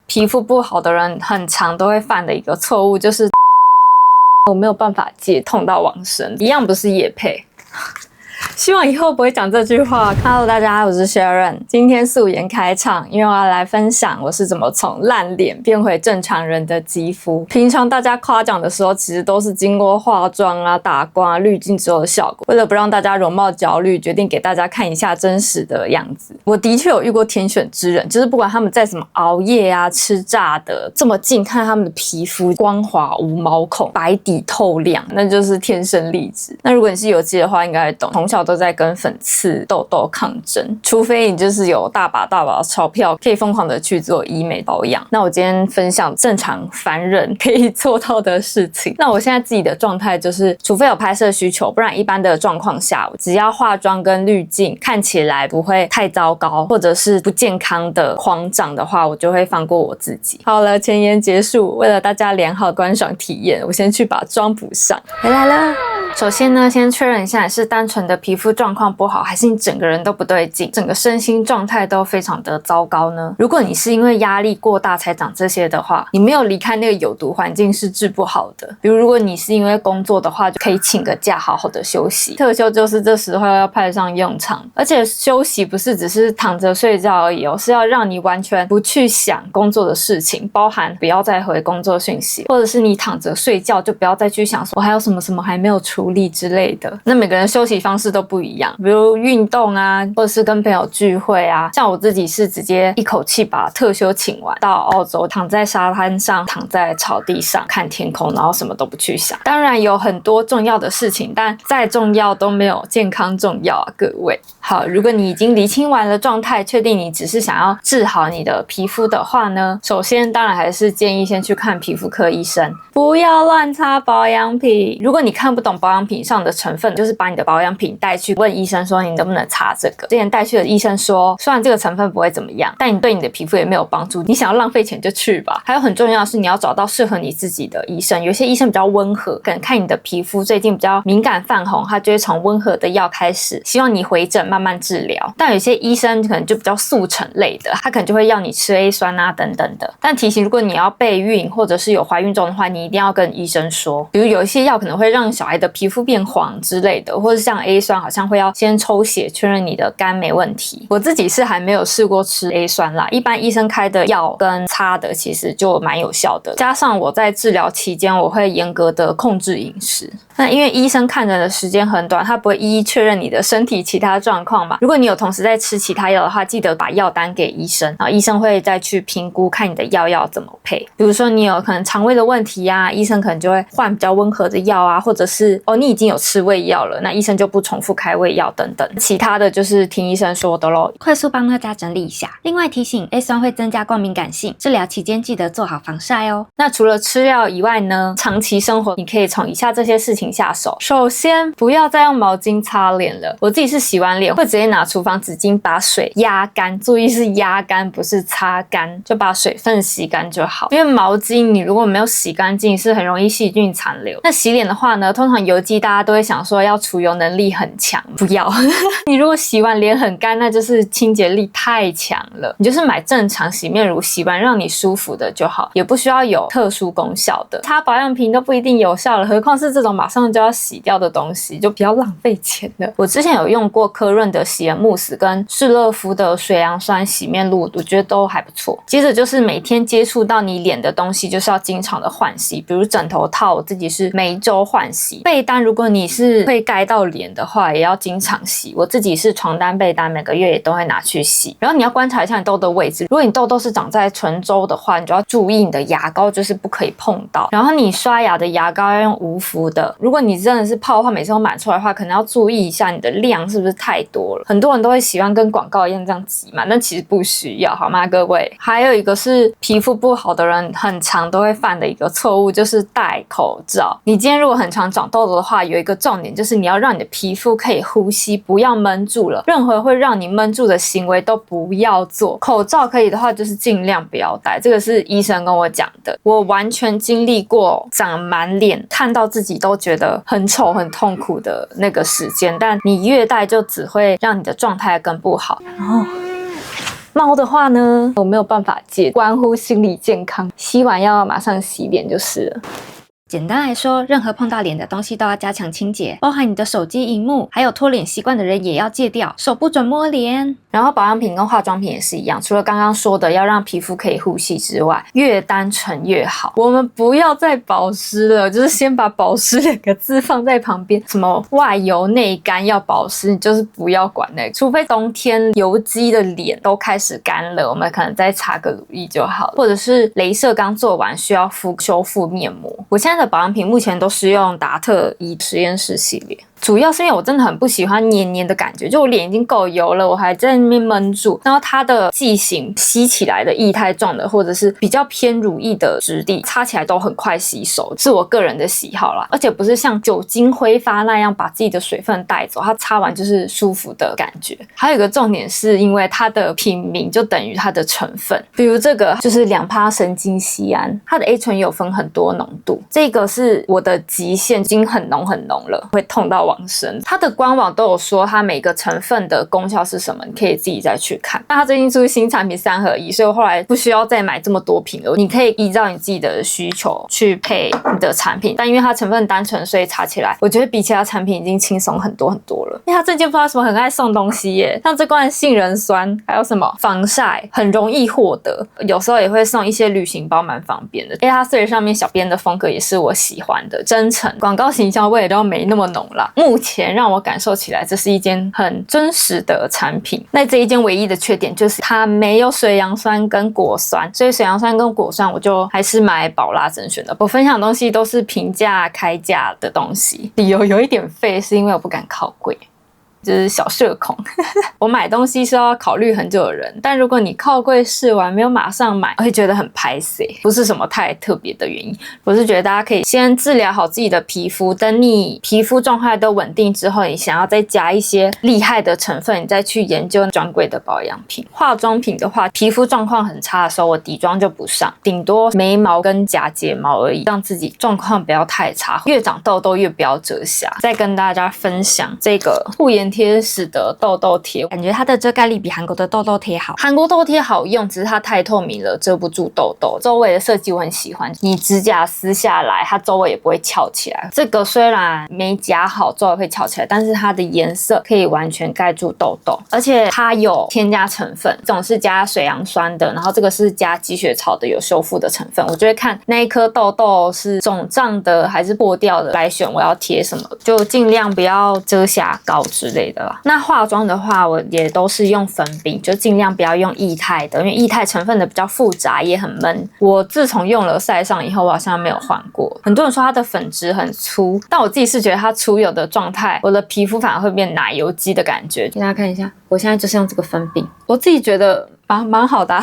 皮肤不好的人很常都会犯的一个错误，就是我没有办法戒，痛到往生，一样不是业配。希望以后不会讲这句话。Hello， 大家好，我是 Sharon。今天素颜开场，因为我要来分享我是怎么从烂脸变回正常人的肌肤。平常大家夸奖的时候，其实都是经过化妆啊、打光啊、滤镜之后的效果。为了不让大家容貌焦虑，决定给大家看一下真实的样子。我的确有遇过天选之人，就是不管他们在什么熬夜啊、吃炸的，这么近看他们的皮肤光滑无毛孔、白底透亮，那就是天生丽质。那如果你是有机的话，应该会懂，从小都在跟粉刺、痘痘抗争，除非你就是有大把的钞票，可以疯狂的去做医美保养。那我今天分享正常凡人可以做到的事情。那我现在自己的状态就是，除非有拍摄需求，不然一般的状况下，只要化妆跟滤镜看起来不会太糟糕，或者是不健康的狂长的话，我就会放过我自己。好了，前言结束。为了大家良好观赏体验，我先去把妆补上。回来了。首先呢，先确认一下你是单纯的皮肤状况不好，还是你整个人都不对劲，整个身心状态都非常的糟糕呢？如果你是因为压力过大才长这些的话，你没有离开那个有毒环境是治不好的。比如如果你是因为工作的话，就可以请个假好好的休息。特休就是这时候要派上用场，而且休息不是只是躺着睡觉而已哦，是要让你完全不去想工作的事情，包含不要再回工作讯息，或者是你躺着睡觉就不要再去想说我还有什么还没有处理之类的。那每个人休息方式都不一样，比如运动啊，或者是跟朋友聚会啊。像我自己是直接一口气把特休请完，到澳洲躺在沙滩上，躺在草地上看天空，然后什么都不去想。当然有很多重要的事情，但再重要都没有健康重要啊，各位。好，如果你已经厘清完了状态，确定你只是想要治好你的皮肤的话呢，首先当然还是建议先去看皮肤科医生，不要乱擦保养品。如果你看不懂保养品上的成分，就是把你的保养品带去问医生说你能不能擦这个。之前带去的医生说，虽然这个成分不会怎么样，但你对你的皮肤也没有帮助，你想要浪费钱就去吧。还有很重要的是，你要找到适合你自己的医生。有些医生比较温和，可能看你的皮肤最近比较敏感泛红，他就会从温和的药开始，希望你回诊慢慢治疗。但有些医生可能就比较速成类的，他可能就会要你吃 A 酸啊等等的。但提醒，如果你要备孕或者是有怀孕中的话，你一定要跟医生说。比如有一些药可能会让小孩的皮肤变黄之类的，或者像 A 酸好像会要先抽血确认你的肝没问题。我自己是还没有试过吃 A 酸啦，一般医生开的药跟擦的其实就蛮有效的。加上我在治疗期间我会严格的控制饮食。那因为医生看诊的时间很短，他不会一一确认你的身体其他状况嘛。如果你有同时在吃其他药的话，记得把药单给医生，然后医生会再去评估看你的药要怎么配。比如说你有可能肠胃的问题啊，医生可能就会换比较温和的药啊，或者是你已经有吃胃药了，那医生就不重复开胃药等等。其他的就是听医生说的咯。快速帮大家整理一下。另外提醒 A 酸会增加光敏感性，治疗期间记得做好防晒哦。那除了吃药以外呢，长期生活你可以从以下这些事情下手。首先，不要再用毛巾擦脸了。我自己是洗完脸会直接拿厨房纸巾把水压干，注意是压干不是擦干，就把水分洗干就好。因为毛巾你如果没有洗干净是很容易细菌残留。那洗脸的话呢，通常油肌大家都会想说要除油能力很强，不要你如果洗完脸很干，那就是清洁力太强了。你就是买正常洗面乳，洗完让你舒服的就好，也不需要有特殊功效的。擦保养品都不一定有效了，何况是这种马上就要洗掉的东西，就不要浪费钱了。我之前有用过科润的洗颜慕斯跟士乐肤的水杨酸洗面露，我觉得都还不错。接着就是每天接触到你脸的东西就是要经常的换洗，比如枕头套我自己是每周换洗，被单如果你是会盖到脸的话也要经常洗，我自己是床单被单每个月也都会拿去洗。然后你要观察一下你痘的位置，如果你痘痘是长在唇周的话，你就要注意你的牙膏就是不可以碰到。然后你刷牙的牙膏要用无氟的，如果你真的是泡的话每次都满出来的话，可能要注意一下你的量是不是太多了。很多人都会喜欢跟广告一样这样挤嘛，但其实不需要，好吗各位？还有一个是皮肤不好的人很常都会犯的一个错误，就是戴口罩。你今天如果很常长痘痘的话，有一个重点就是你要让你的皮肤可以呼吸，不要闷住了。任何会让你闷住的行为都不要做。口罩可以的话就是尽量不要戴，这个是医生跟我讲的。我完全经历过长满脸，看到自己都觉得很丑很痛苦的那个时间，但你越戴就只会让你的状态更不好。然后猫的话呢，我没有办法戒，关乎心理健康，洗完要马上洗脸就是了。简单来说，任何碰到脸的东西都要加强清洁，包含你的手机荧幕，还有拖脸习惯的人也要戒掉，手不准摸脸。然后保养品跟化妆品也是一样，除了刚刚说的要让皮肤可以呼吸之外，越单纯越好。我们不要再保湿了，就是先把保湿2个字放在旁边，什么外油内干要保湿，你就是不要管那个，除非冬天油肌的脸都开始干了，我们可能再擦个乳液就好了，或者是雷射刚做完需要敷修复面膜。我现在的保养品目前都是用达特伊实验室系列。主要是因为我真的很不喜欢黏黏的感觉，就我脸已经够油了，我还在那边闷住。然后它的剂型吸起来的液态状的，或者是比较偏乳液的质地，擦起来都很快吸收，是我个人的喜好啦。而且不是像酒精挥发那样把自己的水分带走，它擦完就是舒服的感觉。还有一个重点是因为它的品名就等于它的成分，比如这个就是2%神经酰胺，它的 A 醇有分很多浓度，这个是我的极限，已经很浓很浓了，会痛到往生。它的官网都有说它每个成分的功效是什么，你可以自己再去看。那它最近出新产品3合1，所以我后来不需要再买这么多瓶了，你可以依照你自己的需求去配你的产品。但因为它成分单纯，所以擦起来我觉得比其他产品已经轻松很多很多了。因为它最近不知道什么很爱送东西耶，像这罐杏仁酸，还有什么防晒，很容易获得，有时候也会送一些旅行包，蛮方便的。因为它碎上面小编的风格也是我喜欢的，真诚，广告形象味都没那么浓啦。目前让我感受起来这是一间很真实的产品。那这一间唯一的缺点就是它没有水杨酸跟果酸，所以水杨酸跟果酸我就还是买宝拉甄选的。我分享的东西都是平价开价的东西，理由有一点废，是因为我不敢靠柜，就是小社恐我买东西是要考虑很久的人，但如果你靠柜试完没有马上买，我会觉得很拍谢，不是什么太特别的原因。我是觉得大家可以先治疗好自己的皮肤，等你皮肤状态都稳定之后，你想要再加一些厉害的成分，你再去研究专柜的保养品。化妆品的话，皮肤状况很差的时候，我底妆就不上，顶多眉毛跟假睫毛而已，让自己状况不要太差，越长痘痘越不要遮瑕。再跟大家分享这个护颜贴使的痘痘贴，感觉它的遮盖力比韩国的痘痘贴好。韩国痘贴好用，只是它太透明了，遮不住痘痘。周围的设计我很喜欢，你指甲撕下来，它周围也不会翘起来。这个虽然没夹好，周围会翘起来，但是它的颜色可以完全盖住痘痘，而且它有添加成分，这种是加水杨酸的，然后这个是加积雪草的，有修复的成分。我就会看那一颗痘痘是肿胀的还是破掉的来选我要贴什么，就尽量不要遮瑕膏之类的啦。那化妆的话，我也都是用粉饼，就尽量不要用液态的，因为液态成分的比较复杂，也很闷。我自从用了晒上以后，我好像没有换过。很多人说它的粉质很粗，但我自己是觉得它出油的状态，我的皮肤反而会变奶油肌的感觉。给大家看一下，我现在就是用这个粉饼，我自己觉得蛮好的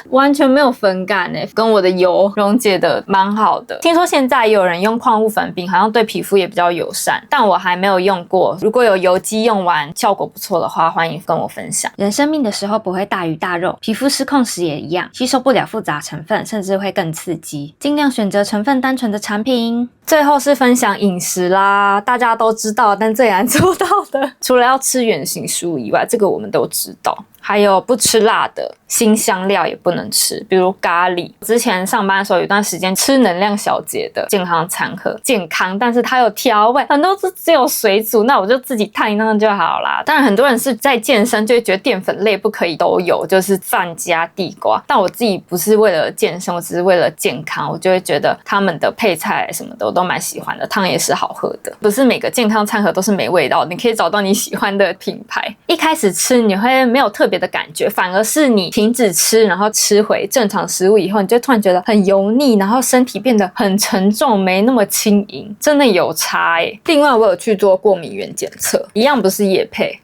完全没有粉感耶，跟我的油溶解的蛮好的。听说现在也有人用矿物粉饼，好像对皮肤也比较友善，但我还没有用过。如果有油肌用完效果不错的话，欢迎跟我分享。人生病的时候不会大鱼大肉，皮肤失控时也一样，吸收不了复杂成分，甚至会更刺激。尽量选择成分单纯的产品。最后是分享饮食啦，大家都知道，但最难做到的，除了要吃原型食物以外，这个我们都知道。还有不吃辣的，辛香料也不能吃，比如咖喱。之前上班的时候有一段时间吃能量小姐的健康餐盒，健康，但是它有调味，很多是只有水煮，那我就自己烫一烫就好啦。当然很多人是在健身，就会觉得淀粉类不可以都有，就是饭加地瓜。但我自己不是为了健身，我只是为了健康，我就会觉得他们的配菜什么的我都蛮喜欢的，汤也是好喝的。不是每个健康餐盒都是没味道，你可以找到你喜欢的品牌。一开始吃你会没有特别的感觉，反而是你停止吃，然后吃回正常食物以后，你就突然觉得很油腻，然后身体变得很沉重，没那么轻盈，真的有差耶。另外我有去做过敏原检测，一样不是业配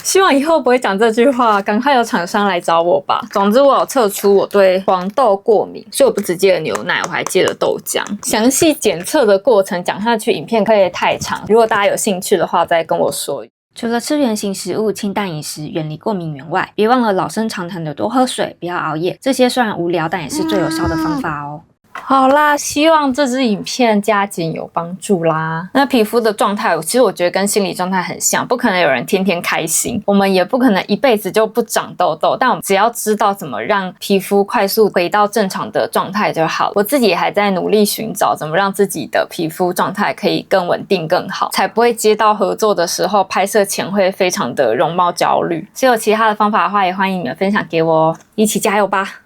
希望以后不会讲这句话，赶快有厂商来找我吧。总之我有测出我对黄豆过敏，所以我不只戒了牛奶，我还戒了豆浆。详细检测的过程讲下去影片可以太长，如果大家有兴趣的话再跟我说。除了吃原型食物、清淡饮食、远离过敏源外，别忘了老生常谈的多喝水，不要熬夜。这些虽然无聊，但也是最有效的方法哦。好啦，希望这支影片加减有帮助啦。那皮肤的状态，其实我觉得跟心理状态很像，不可能有人天天开心，我们也不可能一辈子就不长痘痘，但我们只要知道怎么让皮肤快速回到正常的状态就好。我自己也还在努力寻找怎么让自己的皮肤状态可以更稳定更好，才不会接到合作的时候拍摄前会非常的容貌焦虑。所以有其他的方法的话，也欢迎你们分享给我哦，一起加油吧。